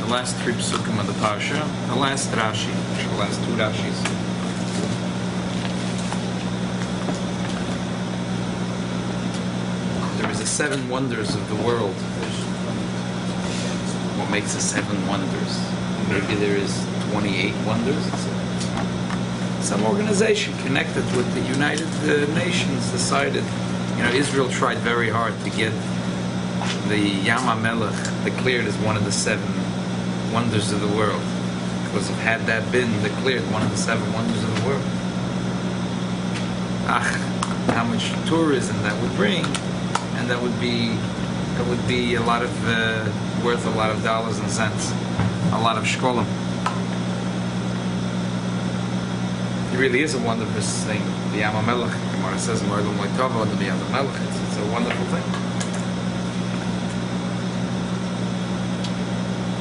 The last three psukim of the parsha, the last rashi, the last two rashis. There is the seven wonders of the world. What makes the seven wonders? Maybe there is 28 wonders. Some organization connected with the United Nations decided, Israel tried very hard to get the Yam HaMelech declared as one of the seven wonders of the world. Because had that been declared one of the seven wonders of the world, how much tourism that would bring, and that would be a lot of worth a lot of dollars and cents, a lot of shkolim. It really is a wondrous thing. The Yam HaMelech, Gemara says, it's a wonderful thing.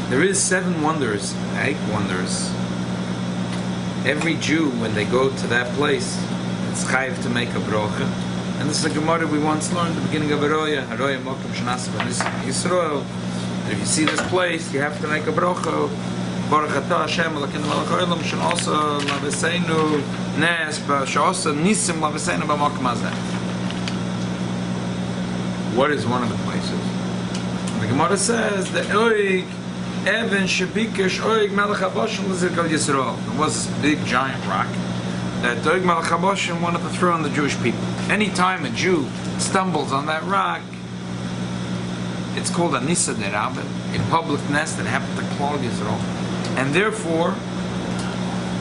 There is seven wonders, 8 wonders. Every Jew, when they go to that place, it's chayiv to make a bracha. And this is a Gemara we once learned at the beginning of Haroya Mokum Shnasa Yisrael. If you see this place, you have to make a bracha. Baruch atah Hashem Elokeinu melech haolam she'osa laveseinu nes she'osa nisim laveseinu b'makom hazeh. What is one of the places? The Gemara says that oig even shebikesh oig melech haboshen l'zirkal Yisrael. There was this big giant rock that oig melech haboshen wanted to throw on the Jewish people. Anytime a Jew stumbles on that rock, it's called a nisa derabah, a public nest that happened to clog Yisrael. And therefore,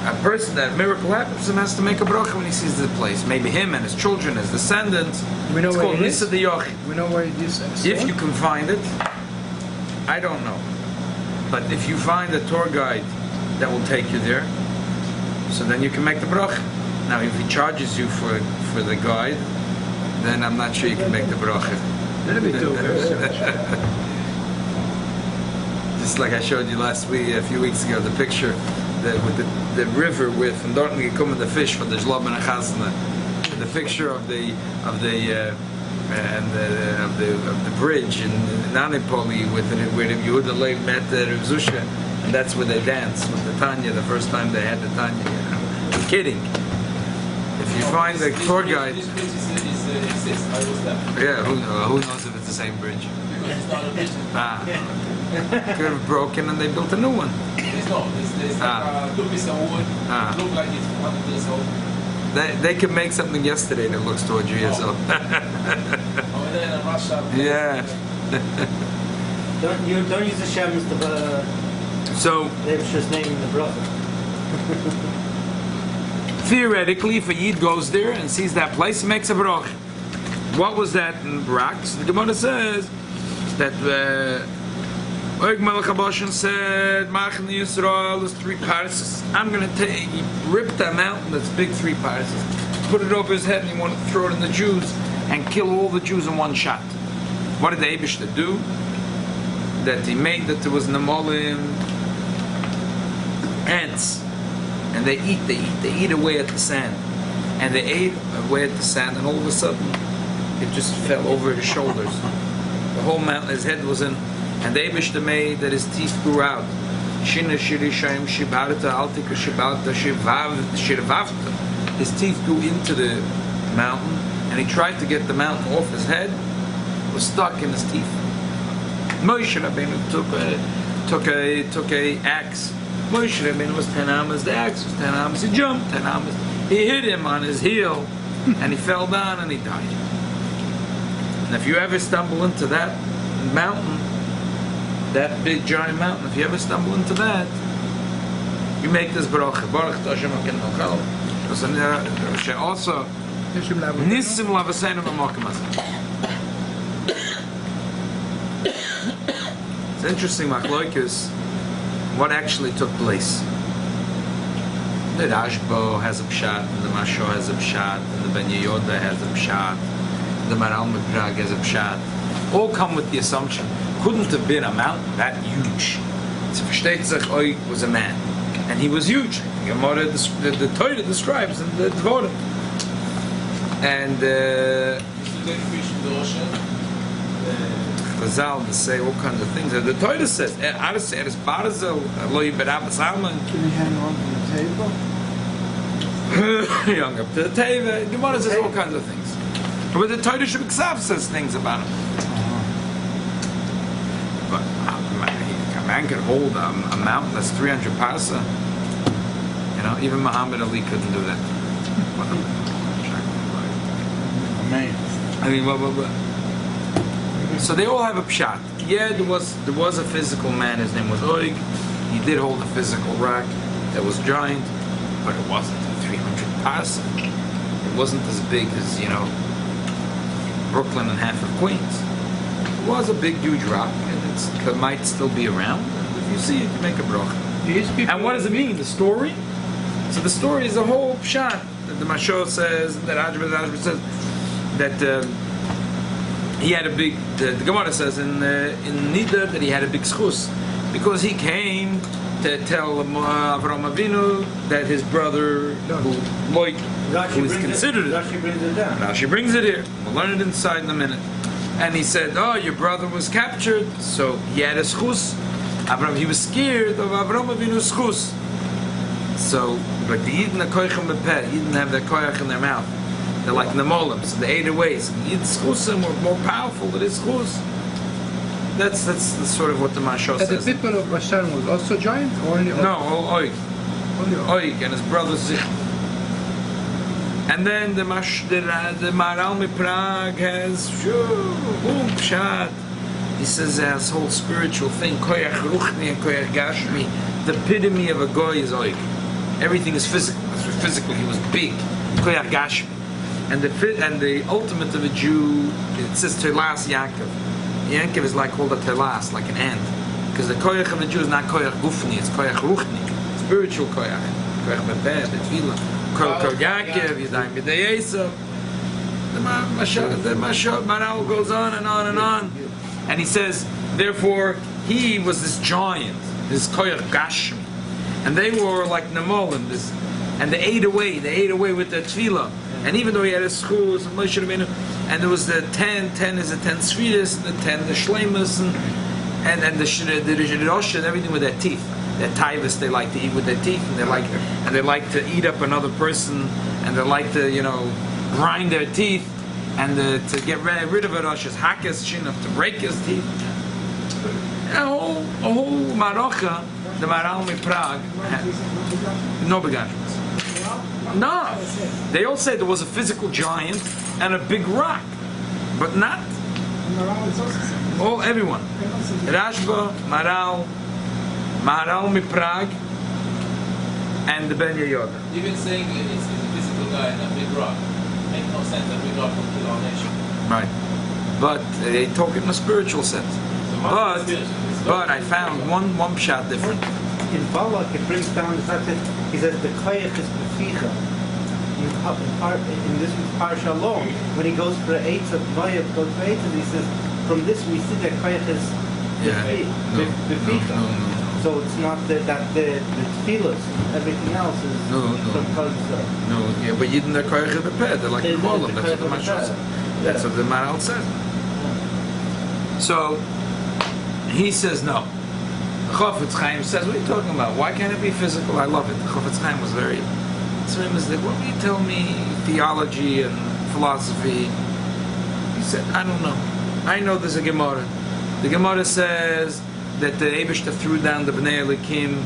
a person that miracle happens to him has to make a bracha when he sees the place. Maybe him and his children, his descendants. We know it's where called it is. Nisa Diyochi. We know where it is. If you can find it, I don't know. But if you find a tour guide that will take you there, so then you can make the bracha. Now, if he charges you for the guide, then I'm not sure you can make the bracha. That'd be too Just like I showed you last week, a few weeks ago, the picture with the river with and don't you come in the fish for the Zlob and Chasna, the picture of the bridge in Nanipoli where the Yehuda Leib met Rav Zusha, and that's where they danced with the Tanya the first time they had the Tanya. I'm kidding. If you find the tour guide, this bridge exists. I was there. Yeah, who knows if it's the same bridge? Because it's not a bridge. Could have broken and they built a new one. It's not. It's like 2 pieces of wood. Look like it's 100 years old. They could make something yesterday that looks 200 years old. Over there in Russia. Yeah. Don't use the Shem as the So they was just naming the brother. Theoretically, if a Yid goes there and sees that place, he makes a bracha. What was that in rocks? The Gemara says that Oig Melech HaBoshen said, Machne Yisrael is 3 parshyos. I'm going to rip that mountain that's big 3 parshyos, put it over his head, and he wanted to throw it in the Jews and kill all the Jews in one shot. What did the Eibishter do? That he made that there was Namolim, ants, and they eat away at the sand. And they ate away at the sand, and all of a sudden, it just fell over his shoulders. The whole mountain, his head was in. And the Eibishter made that his teeth grew out. His teeth grew into the mountain, and he tried to get the mountain off his head. It was stuck in his teeth. Moshe Rabbeinu took a axe. Moshe Rabbeinu was 10 amas. The axe was 10 amas. He jumped 10 amas. He hit him on his heel, and he fell down and he died. And if you ever stumble into that mountain, that big giant mountain, if you ever stumble into that, you make this bracha. Baruch atah Hashem Elokeinu melech haolam she'osa nisim laveseinu b'makom hazeh. It's interesting, machlokes, what actually took place. The Rashbo has a pshat, and the Masho has a pshat, and the Ben Yehoda has a pshat, and the Maral Midrag has a pshat. All come with the assumption, couldn't have been a mountain that huge. So versteht sich, Oig was a man, and he was huge. The Torah describes in the Dvorim. And Used to take fish in the ocean. Chazal to say all kinds of things. The Torah says, "Aris barzel loy berabas alman." Can you hang on to the table? Young up to the table. Gemara says all kinds of things. But the Torah Shebiksav says things about him. But a man can hold a mountain that's 300 parsa. You know, even Muhammad Ali couldn't do that. I mean, so they all have a pshat. Yeah, there was a physical man. His name was Oig. He did hold a physical rock that was giant, but it wasn't 300 parsa. It wasn't as big as, you know, Brooklyn and half of Queens. It was a big, huge rock, and it might still be around. And if you see it, you make a bracha. And what does it mean? The story? So the story is a whole pshat that the Mashal says, that Ajba says, that he had a big. The Gemara says in Nidar that he had a big schus because he came to tell Avraham Avinu that his brother, who is considered Rashi brings it down. Rashi brings it here. We'll learn it inside in a minute. And he said, "Oh, your brother was captured, so he had a schus. He was scared of Avraham Avinu's schus. So, but the Yidden HaKoyachim Bepeh, Yidden have their koyach in their mouth. They're like Nemolim, so they ate away. So the Yidden's chusim were more powerful than his chus. That's sort of what the Mashal says. The people of Bashan was also giant, or only Oig? No, Oig. Only Oig and his brother Zich. And then the Maral Miprag has pshat. He says this whole spiritual thing, koyach ruchni and koyach gashmi. The epitome of a goy is Oig. Everything is physical. Physically, he was big. Koyach gashmi. And the ultimate of a Jew, it says Telas Yaakov. Yaakov is like called a Telas, like an ant. Because the koyach of a Jew is not koyach gufni, it's koyach ruchni. Spiritual koyach. Koyach bebeh, betfilah. Koyach Yaakov, Yadayim B'dei Yisrael. The Maral goes on and on and on. And he says, therefore, he was this giant, this koyach gashmi. And they were like Nemolim, and they ate away with their tefillah. And even though he had a school, and there was the 10 is the 10 sfiras, the 10 the shleimus, and the rosh and everything with their teeth. Their taivas they like to eat with their teeth, and they like to eat up another person, and they like to grind their teeth, and to get rid of a rosh is hakas shinaf, to break his teeth. A whole marocha, the Maral Miprag, no begash. No, they all say there was a physical giant and a big rock, but not everyone. Rashba, Maral Miprag, and the Ben Yehuda. Even saying it's a physical guy and a big rock makes no sense. A big rock will kill our nation. Right, but they talk in a spiritual sense. But I found one pshat different. In Balak, it brings down the fact that he says the koyach is sicha. In this parsha alone, when he goes for Eitzah, he says, from this we see that koyach is sicha. So it's not that the tefillas, everything else is because but Yidden the koyach is prepared. They're like the Molam. That's what the Mashal says. That's what the Maral says. So he says no. Chofetz Chaim says, what are you talking about? Why can't it be physical? I love it. Chofetz Chaim was very... So he was like, what will you tell me theology and philosophy? He said, I don't know. I know there's a Gemara. The Gemara says that the Eibishter threw down the Bnei Elikim,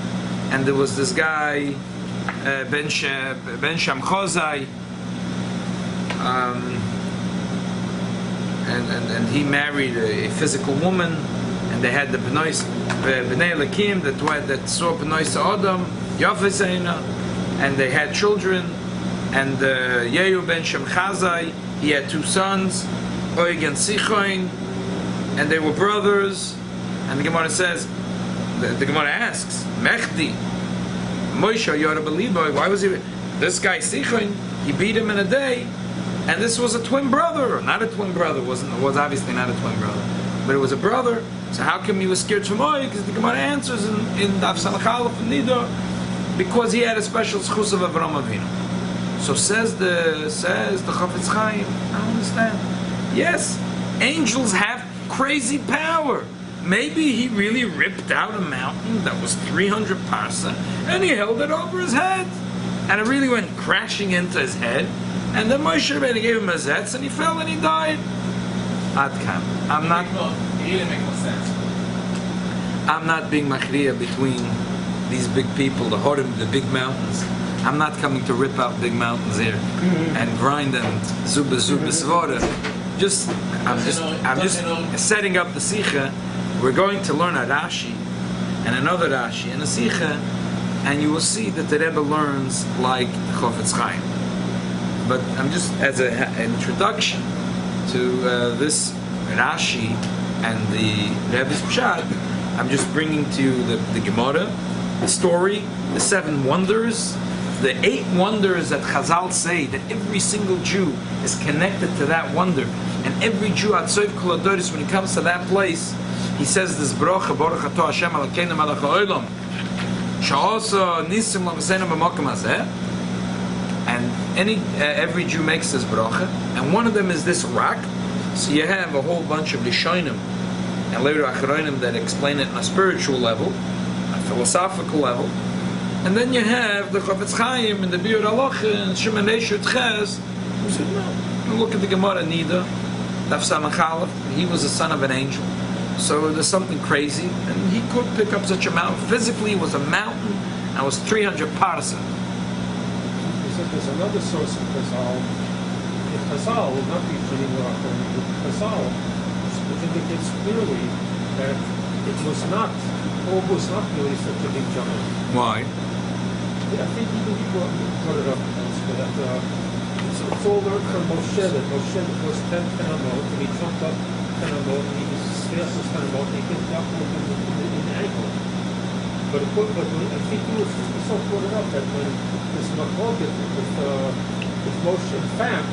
and there was this guy, Ben Sham Chozai, and he married a physical woman, and they had the Bnei Elikim that saw Bnei Adam, Yafeseina, and they had children, and Yehu ben Shem Chazai, he had 2 sons, Oig and Sichoin, and they were brothers. And the Gemara says, the Gemara asks, Mechdi, Moshe Yorabaliboy, why was he? This guy Sichoin, he beat him in a day, and this was a twin brother, or not a twin brother, was obviously not a twin brother, but it was a brother. So how come he was scared from Oig? Because the Gemara answers in Daf Samach Aleph and Nidor, because he had a special schus of Avraham Avinu. So says the Chofetz Chaim, I don't understand. Yes, angels have. crazy power. Maybe he really ripped out a mountain that was 300 parsa and he held it over his head. And it really went crashing into his head. And then Moshe Rabbeinu gave him a zetz and he fell and he died. Adkan. It didn't make no sense. I'm not being machriya between these big people, the Horim, the big mountains. I'm not coming to rip out big mountains here and grind them zuba svora. I'm just setting up the sicha. We're going to learn a rashi and another rashi and a sicha, and you will see that the Rebbe learns like Chofetz Chaim. But I'm just as an introduction to this rashi and the Rebbe's pshat, I'm just bringing to you the Gemara, the story, the 7 wonders, the 8 wonders that Chazal say that every single Jew is connected to that wonder, and every Jew at Soif Kol Hadoros, when he comes to that place, he says this bracha, Baruch Atah Hashem Elokeinu Melech HaOlam, Sha'asa Nisim L'Maseinu B'Makom Hazeh, and every Jew makes this bracha, and one of them is this rock. So you have a whole bunch of Rishonim and later Acharonim that explain it on a spiritual level, a philosophical level, and then you have the Chofetz Chaim and the Biur Halacha and Shimon Eshut Ches, who said no. Look at the Gemara Nida, Daf Samach Aleph. He was the son of an angel, so there's something crazy, and he could pick up such a mountain. Physically, it was a mountain, and it was 300 parsa. There's another source of Chazal. If Chazal will not be treating the Chazal indicates clearly that it was not really such a big giant. Why? I think even people brought it up once, but it's all learned from Moshe, that Moshe was 10 Amot, and he jumped up 10 Amot, and he was scarce as 10 Amot, and he hit Yaakov in the ankle. But I think he was so brought it up that when this Machloket with Moshe, in fact,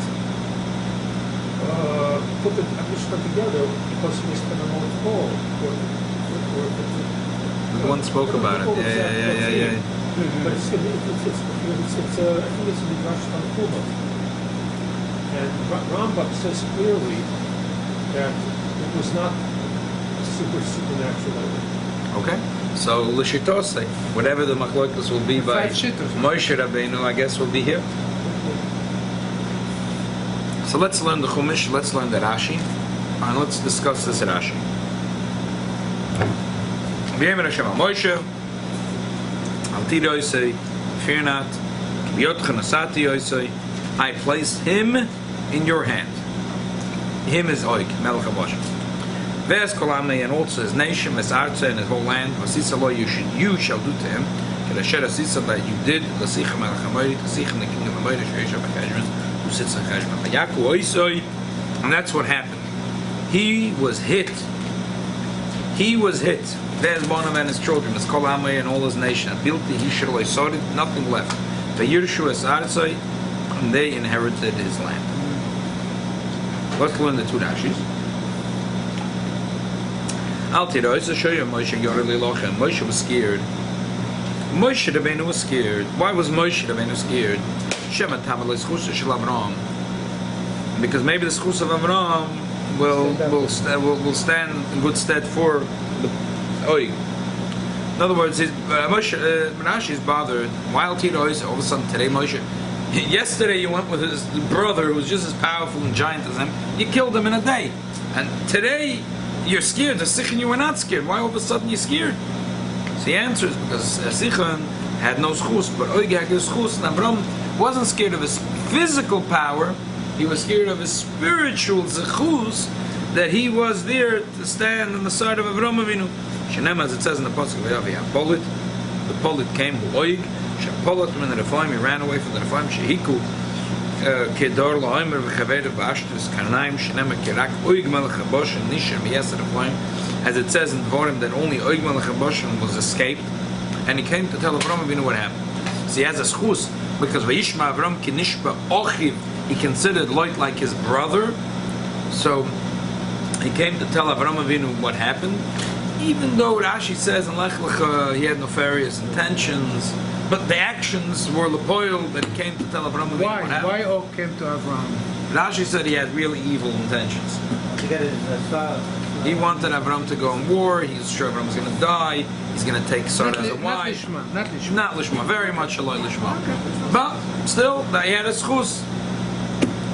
put the Mishnah together because he was 10 Amot tall. One spoke about it. Yeah. But I think it's Midrash Tanchuma. And Rambam says clearly that it was not supernatural. Okay. So l'shitose, whatever the machlokas will be by Moshe Rabbeinu, I guess will be here. So let's learn the Chumash, let's learn the Rashi, and let's discuss this Rashi. V'yemer Hashem al Moshe, al tiro yosei, fear not, k'biyotcha nasati yosei, I placed him in your hand. Him is Oig, Melech HaBashim. Ve'ez kol amei, and also his nation, his arza, and his whole land, v'asisa lo you shall do to him, k'lasher asisa that you did, l'sicha Melech HaMoed, l'sicha the king of HaMoed, she'esha b'cheshvan, who sits in Cheshvan. V'yaku oisoi, and that's what happened. He was hit. There's Bonam and his children, his Kol Amei and all his nation. Bilti Hishal Oisodit, nothing left. V'yirshu es arzoi, and they inherited his land. Let's learn the 2 Rashis. Al Tirois, to show you Moshe Yoreli Lochem. Moshe was scared. Moshe Rabbeinu was scared. Why was Moshe Rabbeinu scared? Shema Tamal Eschus Shel Avram. Because maybe the Schus of Avram will stand in good stead for the Oig. In other words, Rashi is bothered. While Tirois, all of a sudden today Moshe. Yesterday you went with his brother who was just as powerful and giant as him. You killed him in a day. And today you're scared. The Sichon you were not scared. Why all of a sudden you're scared? So the answer is because Sichon had no schus, but Oig had his schus, and Avram wasn't scared of his physical power. He was scared of his spiritual zechus, that he was there to stand on the side of Avram Avinu. Shenem, as it says in the pasuk, the Polit came who Oig. Shapolat when the Rephaim, he ran away from the Rephaim. Shehiku kedor la'omer v'chaveru v'ashtus karnaim shenem kirak Oig melech HaBashan nisher miyas Rephaim. As it says in Dvarim that only Oig melech HaBashan was escaped, and he came to tell Avram Avinu what happened. So he has a schus because vayishma Avram ki nishba ochiv, he considered Lot like his brother. So he came to tell Avram Avinu what happened, even though Rashi says in Lech Lecha he had nefarious intentions, but the actions were lepoil that he came to tell Avram Avinu what happened. Why Og came to Avram? Rashi said he had really evil intentions. To get it He wanted Avram to go on war. He's sure Avram was going to die. He's going to take Sarah as a wife. Not Lishma. Not Lishma. Very much Eloi Lishma. But still, he had a schus.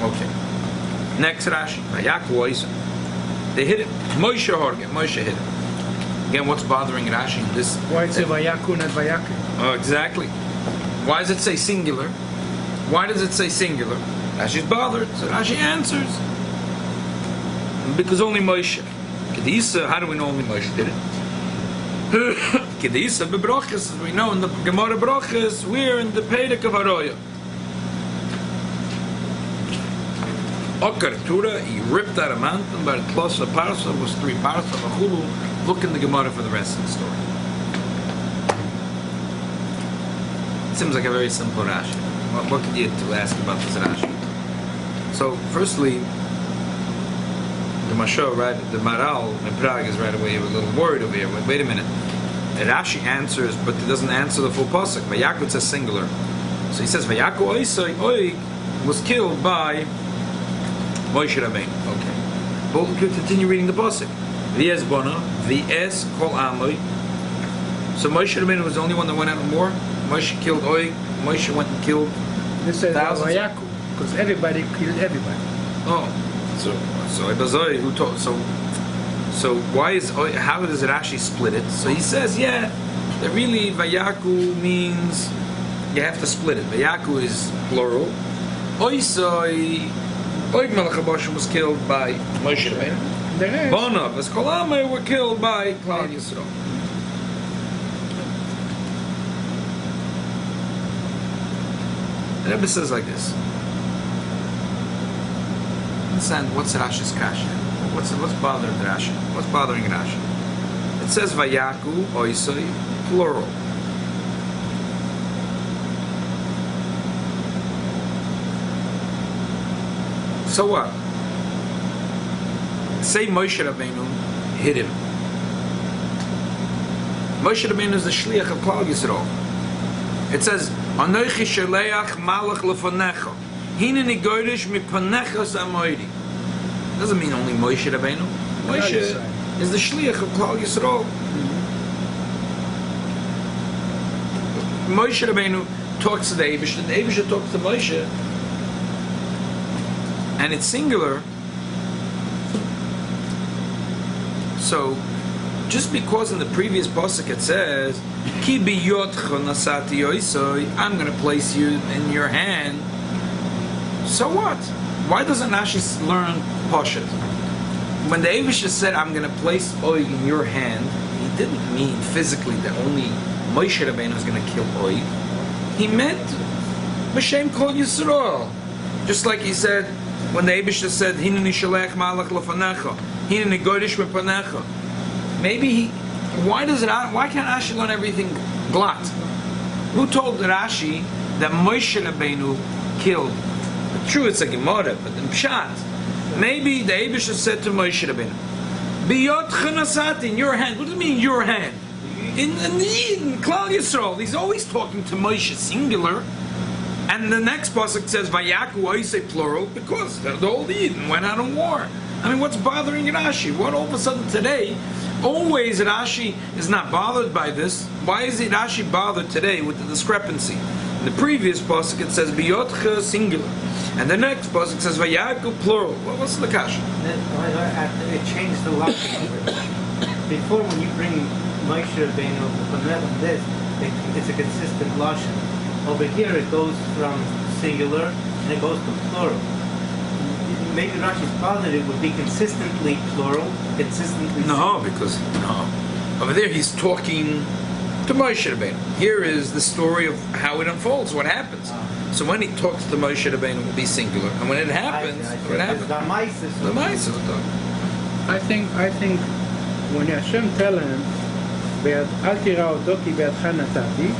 Okay. Next Rashi. Vayaku Isa. They hit it. Moshe Horgen. Moshe hit it. Again, what's bothering Rashi in this? Why it's a Vayaku, not Vayaku? Oh, exactly. Why does it say singular? Why does it say singular? Rashi's bothered. So Rashi answers. Because only Moshe. Kedisa, how do we know only Moshe did it? Kedisa bebrachas, as we know in the Gemara Brachas, we're in the Pedek of Haroya. Okar Tura, he ripped out a mountain, but close to Parsa was 3 Parsa of Achulu. Look in the Gemara for the rest of the story. It seems like a very simple Rashi. What could you to ask about this Rashi? So, firstly, the Masho, right, the Maral in Prague is right away a little worried over here. Wait a minute. The Rashi answers, but it doesn't answer the full pasuk. Vayaku says singular. So he says, Vayaku Oisai Oig was killed by Moshe Rabbeinu. Okay. But we could continue reading the pasuk. V'ez bona, v'ez kol amoy. So Moshe Rabbeinu was the only one that went out on war. Moshe killed Oig. Moshe went and killed This says thousands. Vayaku, because everybody killed everybody. Oh. So Ibazoi, who told so why is how does Rashi split it? So he says, yeah, that really Vayaku means you have to split it. Vayaku is plural. Oisoi Oig Melech HaBashim was killed by Moshe Rabbeinu. The rest, Bonav as Kolame were killed by Klal Yisrael. The Rebbe says like this. Understand what's Rashi's kasha? What's bothering Rashi? What's bothering Rashi? It says Vayaku Oisoi plural. So what? Say Moshe Rabbeinu hit him. Moshe Rabbeinu is the shliach of Klal Yisrael. It says Anochi sheleach malach lefonecha. Hineni goyrish mipanechas amoyri. Doesn't mean only Moshe Rabbeinu. Moshe is the shliach of Klal Yisrael. Moshe Rabbeinu talks to the Eibush, and the Eibush talks to Moshe, and it's singular. So, just because in the previous pasuk it says, "Ki biyotcha nasati yoisoi," I'm going to place you in your hand. So what? Why doesn't Rashi learn Pashat? When the Eibush said, I'm going to place Oig in your hand, he didn't mean physically that only Moshe Rabbeinu was going to kill Oig. He meant B'Shem Kol Yisrael. Just like he said, when the Eibush said, Hineni Shalech Malach Lefanecha, Hineni Goydish Mepanecha. Maybe why can't Rashi learn everything glot? Who told Rashi that Moshe Rabbeinu killed? True, it's a Gemara, but in Pshat, maybe the Eibush said to Moshe Rabbeinu, Biyot Chanasati, in your hand. What does it mean, your hand? In Klal Yisrael, he's always talking to Moshe, singular. And the next pasuk says, Vayaku Oisei, plural, because the old Eden went out on war. I mean, what's bothering Rashi? What all of a sudden today, always Rashi is not bothered by this. Why is Rashi bothered today with the discrepancy? In the previous pasuk it says, Biyotcha, singular. And the next pasuk says Vayaku plural. Well, what's the kasha? It changed the logic of it. Before, when you bring Moshe Rabbeinu from this, it's a consistent lashon. Over here, it goes from singular and it goes to plural. Maybe Rashi's bothered it would be consistently plural, consistently. No, because over there he's talking to Moshe Rabbeinu. Here is the story of how it unfolds, what happens. So when he talks to Moshe Rabbeinu, it will be singular, and when it happens, what happens? The Maisa will talk. I think when Hashem tell him, "Al tira oto ki be'adcha natati,"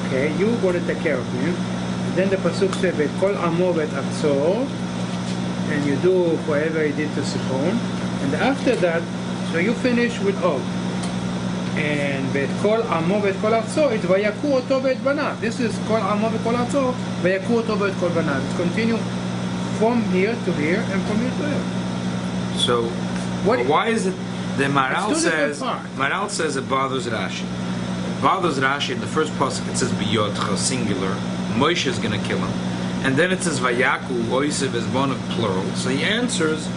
okay, you're going to take care of him. And then the pasuk says, "Ve'kol amo ve'atzor," and you do whatever he did to Sichon. And after that, so you finish with Og. And ve'kol amo ve'kol atzor, it's vayaku oto ve'et banav. This is kol amo ve'kol atzor, vayaku oto ve'et kol banav. It's continue from here to here and from here to here. So, why is it? The Maral It's two different says, parts. Maral says it bothers Rashi. It bothers Rashi in the first pasuk. It says biyotcha singular. Moshe is going to kill him, and then it says vayaku oisev as one of plural. So he answers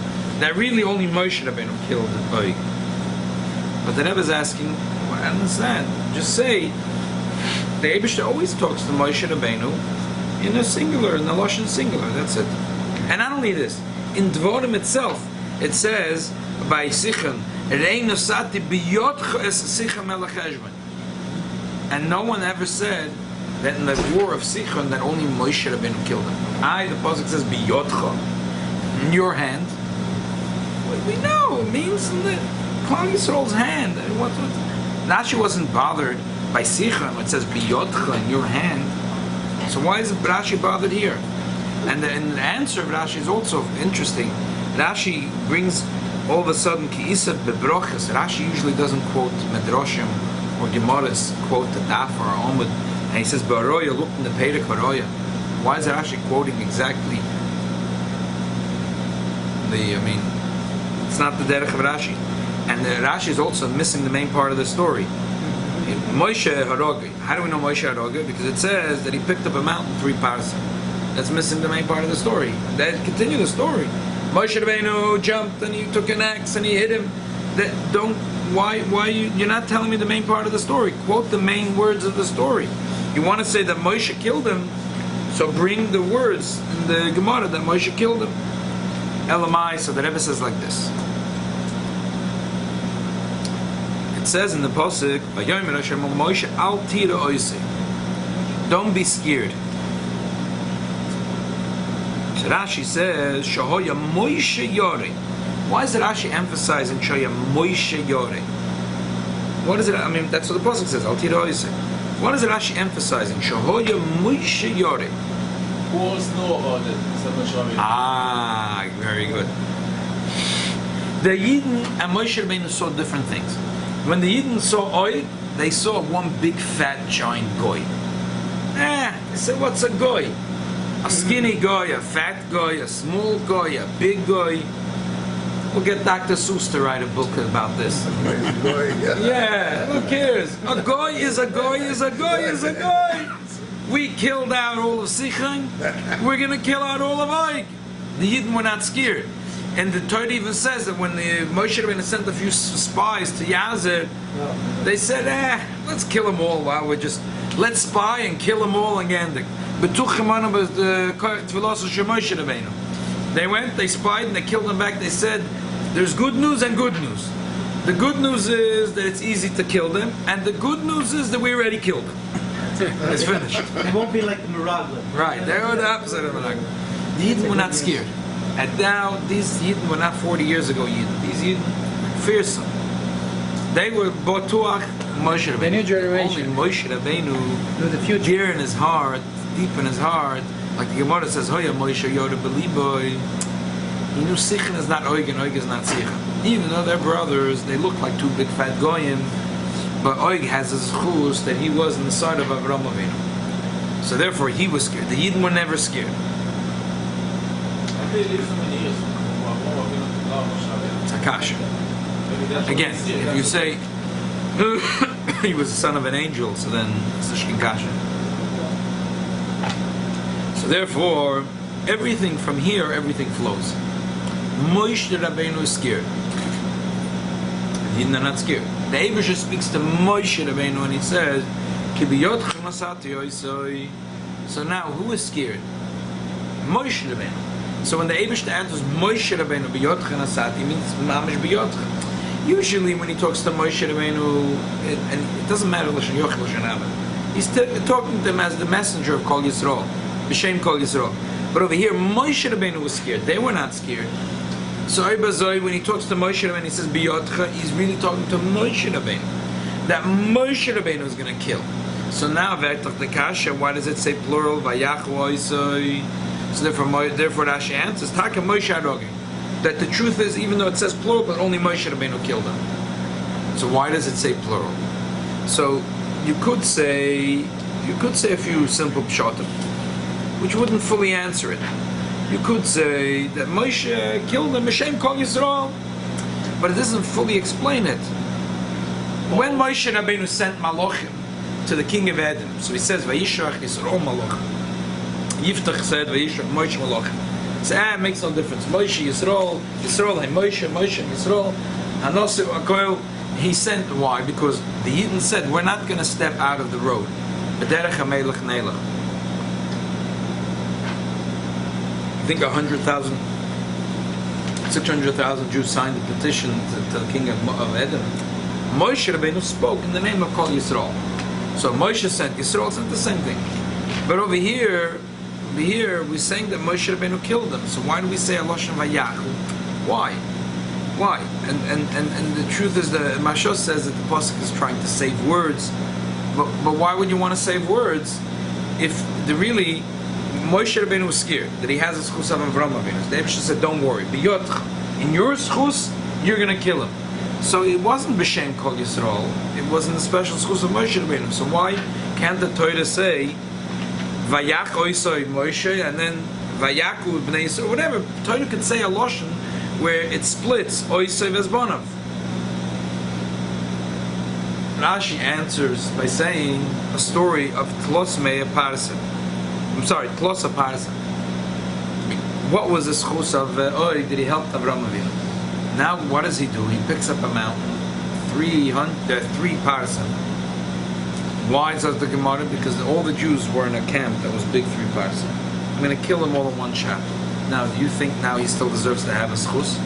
that really only Moshe Rabbeinu killed Oig. But the Rebbe is asking, well, I don't understand. Just say the Eibishter always talks to Moshe Rabbeinu in a singular, in the lashon singular. That's it. And not only this, in Dvorim itself, it says by Sichan, Rei nosati biyotcha es sicha melech Heshbon. And no one ever said that in the war of Sichon that only Moshe Rabbeinu killed him. The pasuk says biyotcha, in your hand. We know it means in the Klal Yisrael's hand. Rashi wasn't bothered by Sichon. It says biyotcha, in your hand. So why is Rashi bothered here? And the answer of Rashi is also interesting. Rashi brings all of a sudden ki isav bebrochas. Rashi usually doesn't quote medrashim or gemaras, quote the daf or omud, and he says baroya, look in the Perek baroya. Why is Rashi quoting exactly it's not the derech of Rashi, and the Rashi is also missing the main part of the story. Moshe Haroge. How do we know Moshe Haroge? Because it says that he picked up a mountain 3 parsecs. That's missing the main part of the story. That continue the story. Moshe Rabbeinu jumped and he took an axe and he hit him. You're not telling me the main part of the story. Quote the main words of the story. You want to say that Moshe killed him, so bring the words in the Gemara that Moshe killed him. Elamai, so the Rebbe says like this. It says in the pasuk, "Vayomer Hashem Moshe al tira oisei." Don't be scared. So Rashi says, "Shahoya Moshe Yore." Why is Rashi emphasizing Shahoya Moshe Yore? What is it? I mean, that's what the pasuk says. Al tira oisei. What is Rashi emphasizing? Shahoya Moshe Yore. Who else know about it? Very good. The Yidden and Moshe Rabbeinu saw different things. When the Yidden saw Oy, they saw one big fat giant goy. They said, what's a goy? A skinny goy, a fat goy, a small goy, a big goy. We'll get Dr. Seuss to write a book about this. Yeah, who cares? A goy is a goy is a goy is a goy. We killed out all of Sichon. We're going to kill out all of Oig. The Yidden were not scared. And the Torah even says that when the Moshe Rabbeinu sent a few spies to Yazer, they said, let's kill them all. Let's spy and kill them all again. They went, they spied, and they killed them back. They said, there's good news and good news. The good news is that it's easy to kill them, and the good news is that we already killed them. It's finished. It won't be like the Meraglim. Right, they were the opposite of Meraglim. The Yidden were not scared. And now, these Yidden were not 40 years ago Yidden. These Yidden, fearsome. They were Botuach Moshe Rabbeinu. The new generation. Only Moshe Rabbeinu, the future. dear in his heart, deep in his heart, like the Gemara says, Hoya Moshe Yoda Beliboy. He knew Sichon is not Oig and Oig is not Sichon. Even though they're brothers, they look like 2 big fat goyim, but Oig has his chus that he was in the side of Avraham Avinu. So therefore he was scared. The Yidden were never scared. It's a kasha. Again, if you say he was the son of an angel, so then it's a shkin kasha. So therefore, everything from here, everything flows. Moshe Rabbeinu is scared. The Yidden are not scared. The Eibusher speaks to Moshe Rabbeinu and he says, Ki biyotcha nasati oisoi. So now, who is scared? Moshe Rabbeinu. So when the Eibusher answers Moshe Rabbeinu biyotcha nasati, it means mamish biyotcha. Usually when he talks to Moshe Rabbeinu, and it doesn't matter Lashon Yoch, Lashon Abba, he's talking to him as the messenger of Kol Yisrael, B'Shem Kol Yisrael. But over here, Moshe Rabbeinu was scared. They were not scared. So when he talks to Moshe Rabbeinu, he says biyotcha, he's really talking to Moshe Rabbeinu. That Moshe Rabbeinu is going to kill. So now, the kasha, why does it say plural? Vayachu oisoi. So therefore Rashi answers, Taka Moshe Haroge. That the truth is, even though it says plural, but only Moshe Rabbeinu killed him. So why does it say plural? So you could say a few simple pshatim, which wouldn't fully answer it. You could say that Moshe killed him, Hashem Kol Yisrael. but it doesn't fully explain it. When Moshe Rabbeinu sent Malachim to the king of Edom, so he says, Vayishrach Yisrael Malachim. Yiftach said, Vayishrach Moshe Malachim. So it makes no difference. Moshe Yisrael, Yisrael and Moshe, Moshe and Yisrael. Hanosu Akoil, he sent, why? Because the Yidden said, we're not going to step out of the road. B'derech HaMelech Neilach. I think 600,000 Jews signed the petition to the king of Edom. Moshe Rabbeinu spoke in the name of Kol Yisrael. So Moshe sent, Yisrael sent the same thing. But over here we're saying that Moshe Rabbeinu killed them. So why do we say Aloshem Vayachu? Why? And the truth is that Parshyos says that the pasuk is trying to save words. But why would you want to save words if really Moshe Rabbeinu was scared that he has a schus of Avraham Avinu? The Eibusher said, don't worry. In your schus, you're going to kill him. So it wasn't b'shem Kol Yisrael. It wasn't a special schus of Moshe Rabbeinu. So why can't the Torah say Vayach Oisoi Moshe and then Vayaku Bnei Yisrael? Whatever. The Torah could say a lashon where it splits Oisoi Vezbonav. Rashi answers by saying a story of Tlos Meya Parsa. Tlos Parsa. What was the schus of Ori? Did he help Avraham Avinu? Now what does he do? He picks up a mountain, 3 parsa. Why, says the Gemara? Because all the Jews were in a camp that was big 3 parsa. I'm going to kill them all in one shot. Now, do you think now he still deserves to have a schus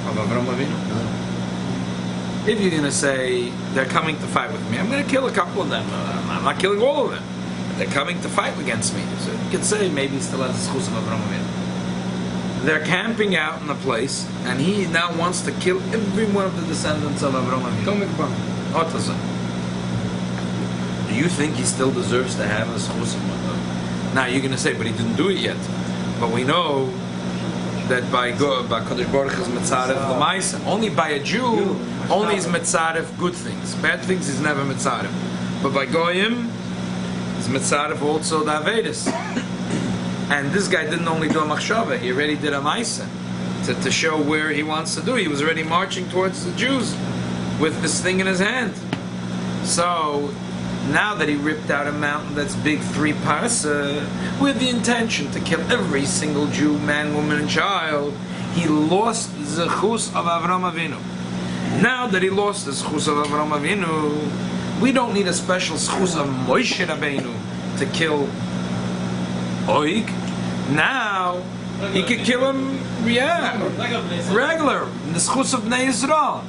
of Avraham Avinu? No. If you're going to say they're coming to fight with me, I'm going to kill a couple of them. I'm not killing all of them. They're coming to fight against me. So you could say maybe he still has a schus of Avraham Avinu. They're camping out in a place, and he now wants to kill every one of the descendants of Avraham Avinu. Do you think he still deserves to have a schus? Now you're going to say, but he didn't do it yet. But we know that by Kadosh Baruch is mitzaref l'maisa. Only by a Jew, only is mitzaref good things. Bad things is never mitzaref. But by Goyim, is mitzaref also the Avedis. And this guy didn't only do a machshava, he already did a maisa to show where he wants to do. He was already marching towards the Jews with this thing in his hand. So now that he ripped out a mountain that's big 3 parsa with the intention to kill every single Jew, man, woman, and child, he lost the chus of Avraham Avinu. Now that he lost the chus of Avraham Avinu, we don't need a special chus of Moshe Rabbeinu to kill Oig. Now he could kill him, regular, in the schus of Bnei Yisrael.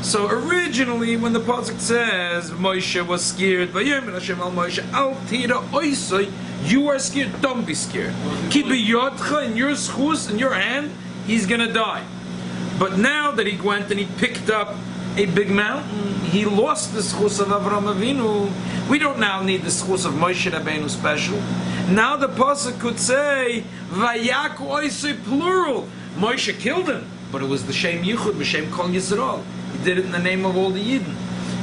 So originally, when the pasuk says Moshe was scared, you are scared. Don't be scared. Keep in your schus, in your hand, he's gonna die. But now that he went and he picked up a big mountain, he lost the schus of Avraham Avinu. We don't now need the schus of Moshe Rabbeinu special. Now the pasuk could say Vayaku Oisei plural. Moshe killed him, but it was the Shem Yichud, B'Shem Kol Yisrael. He did it in the name of all the Yidden.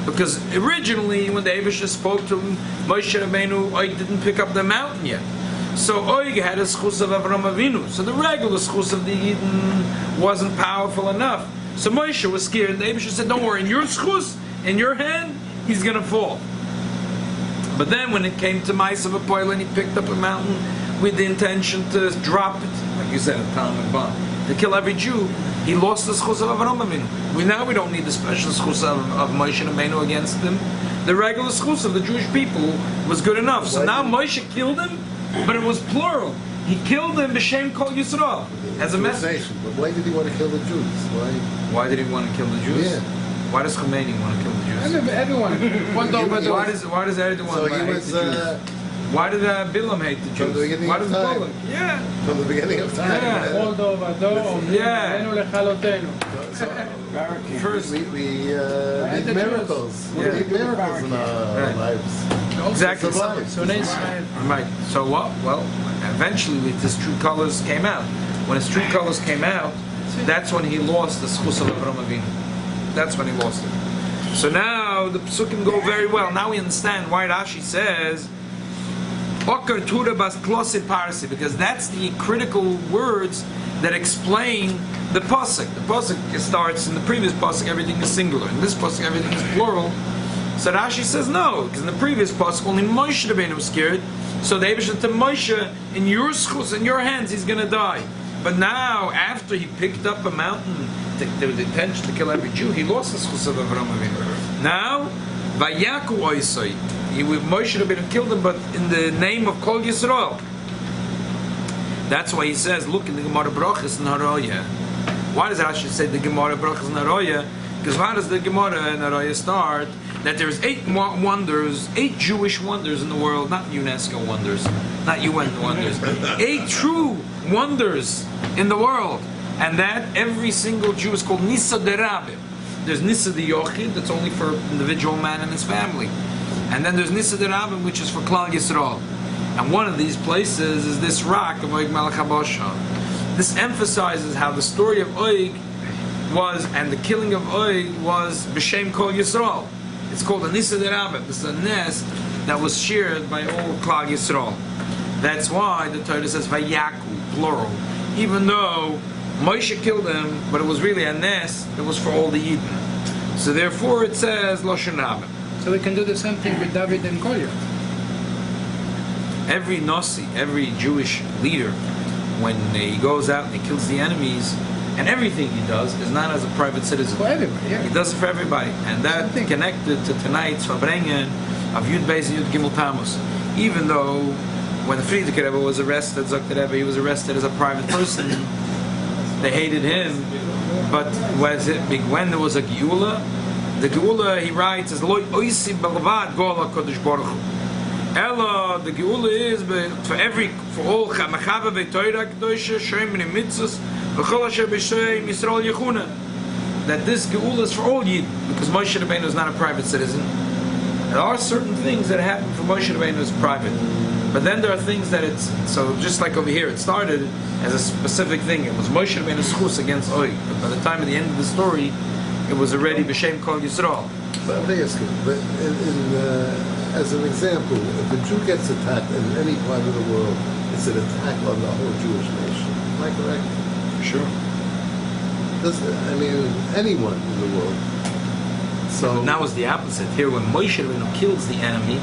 Because originally, when the Eibusher spoke to him, Moshe Rabbeinu, Oig didn't pick up the mountain yet. So Oig had a schus of Avraham Avinu. So the regular schus of the Yidden wasn't powerful enough. So Moshe was scared, and the Eibusher said, don't worry, in your schus, in your hand, he's going to fall. But then when it came to Ma'asav Hapoel, and he picked up a mountain with the intention to drop it, like you said, at Talmud Ban, to kill every Jew, he lost the schus of Avraham Avinu. Now we don't need the special schus of Moshe Rabbeinu against him. The regular schus of the Jewish people was good enough. So now Moshe killed him, but it was plural. He killed them b'shem kol Yisrael as a message. But why did he want to kill the Jews? Why did he want to kill the Jews? Yeah. Why does Khomeini want to kill the Jews? Everyone. Why does Erdogan hate the Jews? Why did Bilam hate the Jews? From the beginning Why of does time. Poland? Yeah. From the beginning of time. First, we need miracles. We need miracles in our lives. Exactly. Right. So what? Well, eventually his true colors came out. When his true colors came out, that's when he lost the schus of Avraham Avinu. That's when he lost it. So now the psukim go very well. Now we understand why Rashi says Okar Tura Bas Klosi Parsi, because that's the critical words that explain the pasuk. The pasuk starts in the previous pasuk, everything is singular. In this pasuk, everything is plural. So Rashi says no, because in the previous pasuk only Moshe Rabbeinu was scared. So the Eibush said to Moshe, in your schus, in your hands, he's going to die. But now, after he picked up a mountain, there was the intention to kill every Jew, he lost the schus of Avraham Avinu. Now, Vayaku Oisoi, Moshe Rabbeinu killed him, but in the name of Kol Yisrael. That's why he says, look in the Gemara Brachas and Haroya. Why does Rashi say the Gemara Brachas and Haroya? Because how does the Gemara and Haroya start? That there's 8 wonders, 8 Jewish wonders in the world, not UNESCO wonders, not UN wonders, 8 true wonders in the world, and that every single Jew is called Nisa de Rabbi. There's Nisa de Yochid, that's only for individual man and his family, and then there's Nisa de Rabbi, which is for Klal Yisrael. And one of these places is this rock of Oig Melech HaBashan. This emphasizes how the story of Oig was, and the killing of Oig was B'Shem Kol Yisrael. It's called a Nisa de Rabbi. This is a nest that was shared by all Klal Yisrael. That's why the Torah says Vayaku, plural. Even though Moshe killed him, but it was really a nest, it was for all the Yidden. So therefore it says Loshen Rabbi. So we can do the same thing with David and Goliath. Every Nasi, every Jewish leader, when he goes out and he kills the enemies, and everything he does is not as a private citizen. For everybody, yeah. He does it for everybody. And that connected to tonight's Fabrengen of Yud Beis and Yud Gimel Tammuz. Even though when the Frierdiker Rebbe was arrested, Zokter Rebbe, he was arrested as a private person. They hated him. But when there was a Geula, the Geula, he writes, is Loi Oisi Belvad Gola Kodesh Baruch Hu. Ella, the Geula is for all Machava V'Toira Kedosha, Shoim B'nei Mitzvos, that this Geula is for all Yid, because Moshe Rabbeinu is not a private citizen. There are certain things that happen for Moshe Rabbeinu as private, but then there are things that it's so just like over here. It started as a specific thing. It was Moshe Rabbeinu's schus against Oig, but by the time of the end of the story, it was already B'Shem Kol Yisrael. But let me ask you, as an example, if a Jew gets attacked in any part of the world, it's an attack on the whole Jewish nation. Am I correct? Sure. Anyone in the world. So but now it's the opposite. Here, when Moshe Rabbeinu kills the enemy,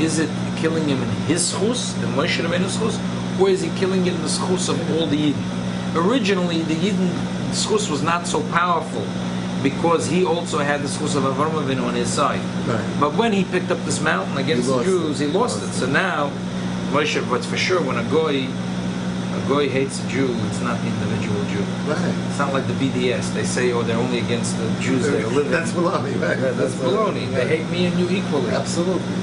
is it killing him in his schus, the Moshe Rabbeinu's schus, or is he killing it in the schus of all the Yidden? Originally, the Yidden schus was not so powerful because he also had the schus of Avraham Avinu on his side. Right. But when he picked up this mountain against the Jews, he lost it. So now, Moshe, but for sure, when a goy hates a Jew, it's not the individual Jew. Right. It's not like the BDS. They say, oh, they're only against the Jews they live in. That's baloney, right? Yeah, that's baloney. They hate me and you equally. Absolutely.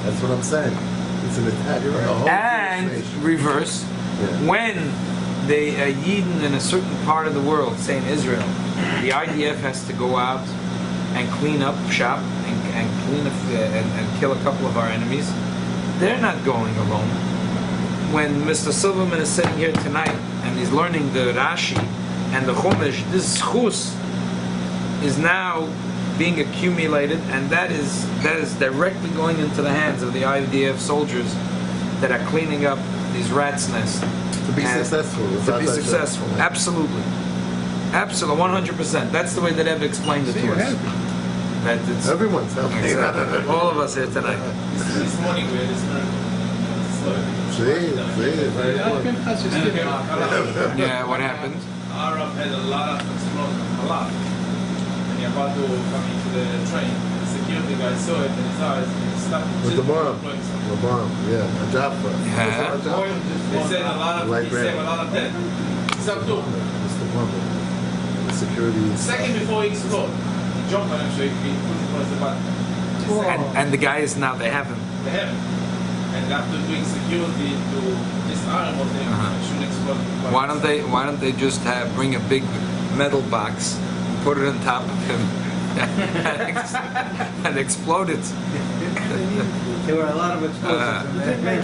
That's what I'm saying. It's an attack on the whole And Jewish nation. reverse, when they Yidden in a certain part of the world, say in Israel, the IDF has to go out and clean up shop and clean up and kill a couple of our enemies. They're not going alone. When Mr. Silverman is sitting here tonight and he's learning the Rashi and the Chumash, this schus is now being accumulated, and that is directly going into the hands of the IDF soldiers that are cleaning up these rats' nests. To be successful. Absolutely. 100%. That's the way that Ebb explained it to us. That it's Everyone's helping. exactly. All of us here tonight. This morning we had this miracle. Very important. Yeah, what happened? Arab had a lot of explosions, a lot. And he about to come into the train. The security guy saw it in his eyes and he stopped. With the bomb. Yeah, a Jaffa. Yeah. They said a lot of, he saved a lot of dead. Stop too. Mr. Plumber. The security. Second before he exploded, he jumped on him so he put him on the button. And the guy is now, they have him. They have him. And after doing security to disarm of him, it shouldn't explode. Why don't they just bring a big metal box and put it on top of him and explode it? There were a lot of explosives.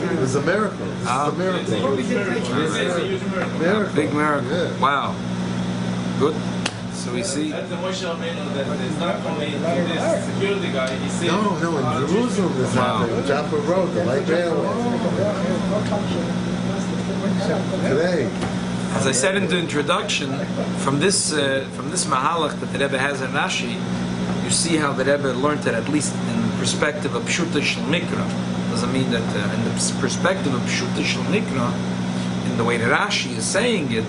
It was a miracle. This is a miracle. It's a huge miracle. Big miracle. Yeah. Wow. Good. So we see. That's the Moshe Rabbeinu that is not only to this security guy, he said. No, in Jerusalem this happened. Jaffa Road, the light railway. Today. As I said in the introduction, from this mahalach that the Rebbe has in Rashi, you see how the Rebbe learned it, at least in the perspective of Pshuta Shel Mikra. Doesn't mean that in the perspective of Pshuta Shel Mikra, in the way that Rashi is saying it,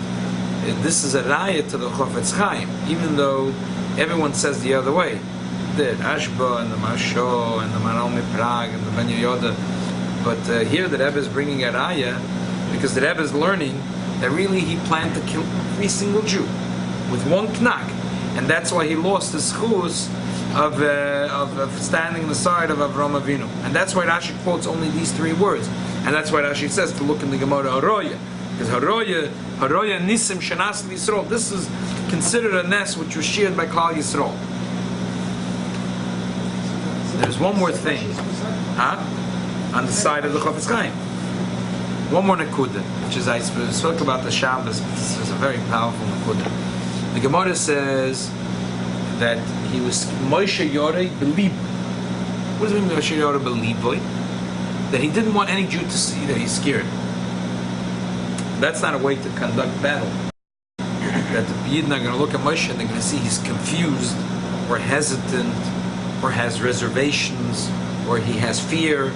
this is a raya to the Chofetz Chaim, even though everyone says the other way. The Ashba and the Masho and the Maral Miprag and the Ben Yehoyada. But here the Rebbe is bringing a raya because the Rebbe is learning that really he planned to kill every single Jew with one knack, and that's why he lost his chus of standing on the side of Avraham Avinu, and that's why Rashi quotes only these three words, and that's why Rashi says to look in the Gemara Haroya, because Haroya Nisim Shanas Yisrael. This is considered a nest which was shared by Klal Yisrael. There's one more thing, on the side of the Chofetz Chaim. One more nekuda, which is I spoke about the Shabbos, but this is a very powerful nekuda. The Gemara says that he was Moshe Yoreh Belib. What does it mean Moshe Yoreh Belib? That he didn't want any Jew to see that he's scared. That's not a way to conduct battle. That the Yidden are going to look at Moshe and they're going to see he's confused, or hesitant, or has reservations, or he has fear.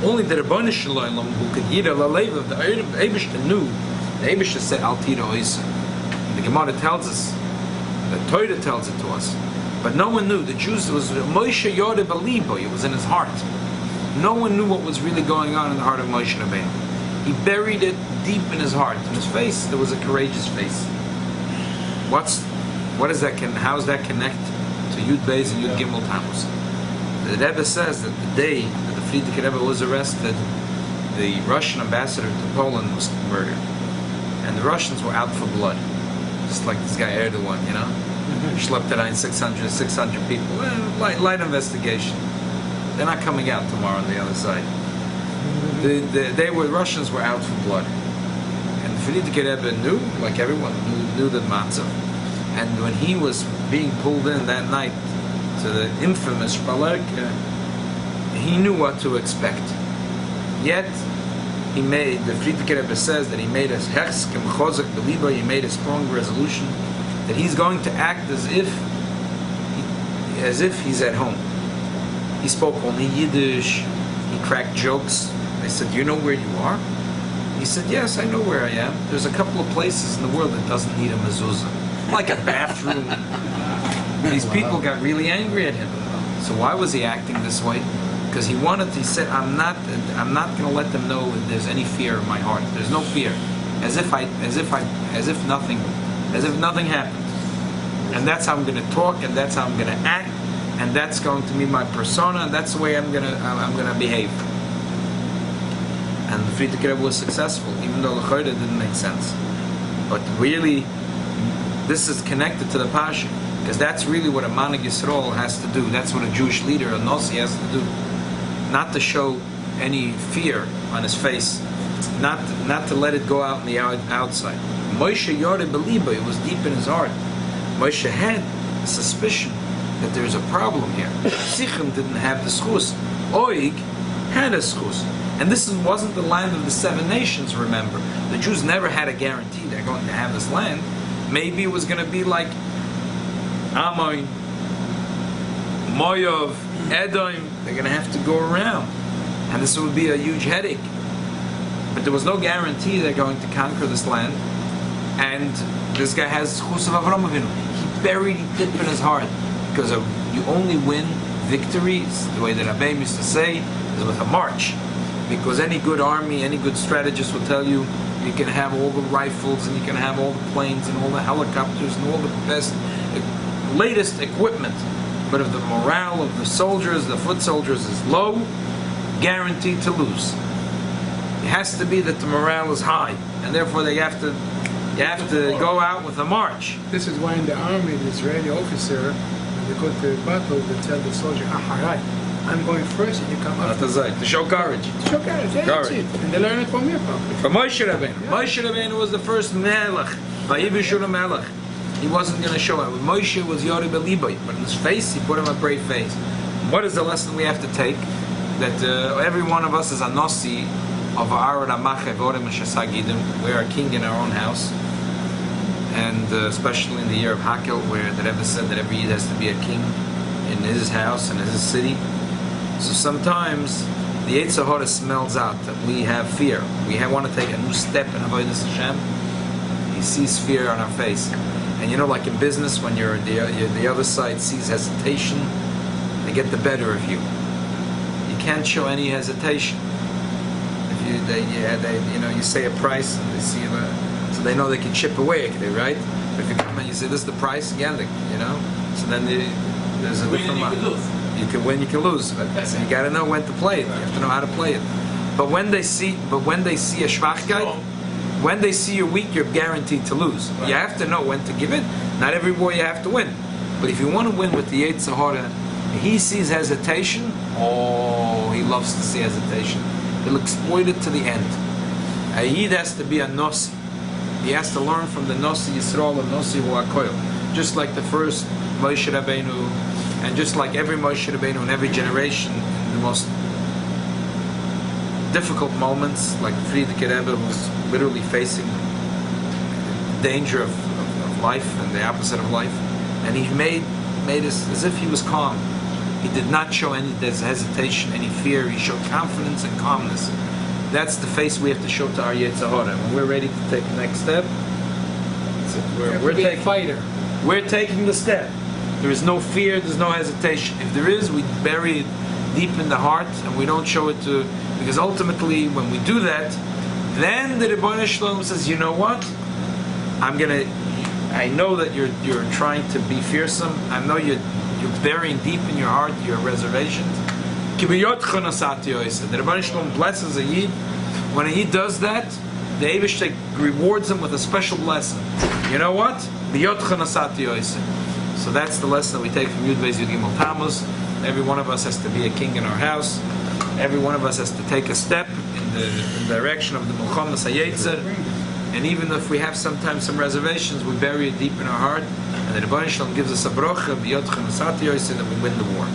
Only the Rebbeinu Shalom who could yira lalev, the Eibishter knew. The Eibishter said Al Tira Oisa. The Gemara tells us, the Torah tells it to us, but no one knew. The Jews, it was Moshe Yoreh Belibo. It was in his heart. No one knew what was really going on in the heart of Moshe Rabbeinu. He buried it deep in his heart. In his face, there was a courageous face. What is that? How does that connect to Yud Beis and Yud Gimel Tammuz? The Rebbe says that the day that the Frierdiker Rebbe was arrested, the Russian ambassador to Poland was murdered, and the Russians were out for blood, just like this guy Erdogan, you know. Schlepped around 600 people. Well, light investigation. They're not coming out tomorrow on the other side. Russians were out for blood, and Frierdiker Rebbe knew, like everyone knew that matzah. And when he was being pulled in that night to the infamous Shpalerke, he knew what to expect. Yet, the Frierdiker Rebbe says that he made a hechskem chozak beliba, he made a strong resolution that he's going to act as if he's at home. He spoke only Yiddish, he cracked jokes. They said, "Do you know where you are?" He said, "Yes, I know where I am. There's a couple of places in the world that doesn't need a mezuzah, like a bathroom." These people got really angry at him. So why was he acting this way? Because he said, I'm not going to let them know that there's any fear in my heart. There's no fear. As if nothing happened. And that's how I'm going to talk, and that's how I'm going to act, and that's going to be my persona, and that's the way I'm going to behave. And the Frierdiker Rebbe was successful, even though the Chayda didn't make sense. But really, this is connected to the Pasha. Because that's really what a Manig Yisrael has to do. That's what a Jewish leader, a Nossi, has to do. Not to show any fear on his face. Not to let it go out in the outside. Moshe Yoreh Beliba, it was deep in his heart. Moshe had a suspicion that there's a problem here. Sichim didn't have the schus. Oig had a schus. And this wasn't the land of the 7 nations, remember. The Jews never had a guarantee they're going to have this land. Maybe it was going to be like Ammon, Moav, Edom. They're going to have to go around, and this would be a huge headache. But there was no guarantee they're going to conquer this land. And this guy has chus of Avraham Avinu. He buried it deep in his heart, because you only win victories, the way that Rabbeim used to say, is with a march. Because any good army, any good strategist will tell you, you can have all the rifles, and you can have all the planes, and all the helicopters, and all the best, latest equipment, but if the morale of the soldiers, the foot soldiers, is low, guaranteed to lose. It has to be that the morale is high, and therefore you have to go out with a march. This is why in the army, the Israeli officer, when they go to battle, they tell the soldier, "Aharai, I'm going first, and you come after." To show courage. To show courage, yeah, that's it. And they learn it from you, probably. From Moshe Rabbeinu. Yeah. Moshe Rabbeinu was the first melech, Vayibishur melech. he wasn't going to show it. Moshe was Yori Belibay, but in his face, he put him a brave face. What is the lesson we have to take? That every one of us is a Nasi of our Ramache Vorim Shasagidim. We're a king in our own house. And especially in the year of Hakel, where the Rebbe said that every Yid has to be a king in his house and his city. So sometimes the Yetzer Hara smells out that we have fear. We want to take a new step in Avodas Hashem. He sees fear on our face. And you know, like in business, when you're the other side sees hesitation, they get the better of you. You can't show any hesitation. If you say a price and they see so they know they can chip away at it, right? But if you come and you say this is the price again, so then there's a different you can lose. You can win, you can lose. But so you got to know when to play it. You have to know how to play it. But when they see a Schwachkeit, when they see you're weak, you're guaranteed to lose. Right. You have to know when to give in. Not every war you have to win. But if you want to win with the Yetzer Hara, he sees hesitation. Oh, he loves to see hesitation. He'll exploit it to the end. A Yid has to be a Nosi. He has to learn from the Nosi Yisrael and Nosi Huakoil. Just like the first Moshe Rabbeinu, and just like every Moshe Rabbeinu in every generation, in the most difficult moments, like Friedrich Rebbe was literally facing danger of life and the opposite of life, and he made it as if he was calm. He did not show any hesitation, any fear. He showed confidence and calmness. That's the face we have to show to our Yetzer Hara. When we're ready to take the next step, we're taking the step. There is no fear, there's no hesitation. If there is, we bury it deep in the heart and we don't show it to, because ultimately when we do that, then the Rebbeinu Shalom says, you know what? I know that you're trying to be fearsome. I know you're burying deep in your heart your reservations. The Rebbeinu Shalom blesses a Yid. When a Yid does that, the Eibush rewards him with a special blessing. You know what? So that's the lesson that we take from Yud Beis Yud Gimel Tammuz. Every one of us has to be a king in our house. Every one of us has to take a step in the direction of the Milchamas HaYetzer. And even if we have sometimes some reservations, we bury it deep in our heart. And the Rebbeinu Shalom gives us a brocha, that we win the war.